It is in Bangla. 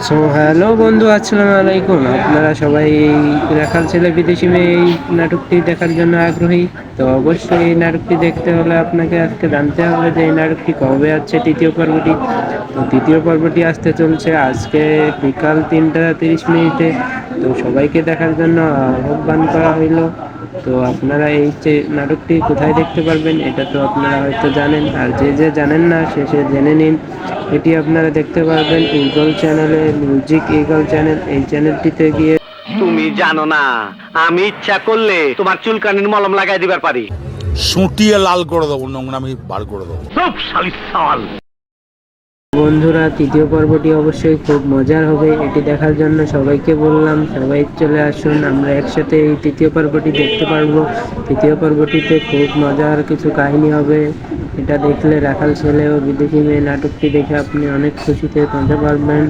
সো হ্যালো বন্ধু, আসসালামু আলাইকুম। আপনারা সবাই এই রাখাল ছেলে বিদেশি মেয়ে এই নাটকটি দেখার জন্য আগ্রহী। তো অবশ্যই এই নাটকটি দেখতে হলে আপনাকে আজকে জানতে হবে যে এই নাটকটি কবে আসছে তৃতীয় পর্বটি। তো তৃতীয় পর্বটি আসতে চলছে আজকে বিকাল 3টা 30 মিনিটে। তো সবাইকে দেখার জন্য আহ্বান করা হইলো। তো আপনারা এই যে নাটকটি কোথায় দেখতে পারবেন এটা তো আপনারা হয়তো জানেন, আর যে যে জানেন না সে জেনে নিন। এটি আপনারা দেখতে পারবেন ইগল চ্যানেলে, মিউজিক ইগল চ্যানেল, এই চ্যানেলটিতে গিয়ে। তুমি জানো না, আমি ইচ্ছা করলে তোমার চুলকানির মলম লাগাই দিবার পারি। সুটিয়ে লাল করে দেবো, নোংরামি বার করে দেবো। সব শালির সাল। বন্ধুরা, তৃতীয় পর্বটি অবশ্যই খুব মজার হবে। এটি দেখার জন্য সবাইকে বললাম, সবাই চলে আসুন, আমরা একসাথে এই তৃতীয় পর্বটি দেখতে পারবো। তৃতীয় পর্বটিতে খুব মজার কিছু কাহিনী হবে। এটা দেখলে রাখাল ছেলে ও বিদেশি মেয়ে নাটকটি দেখে আপনি অনেক খুশিতে কাঁদতে পারবেন।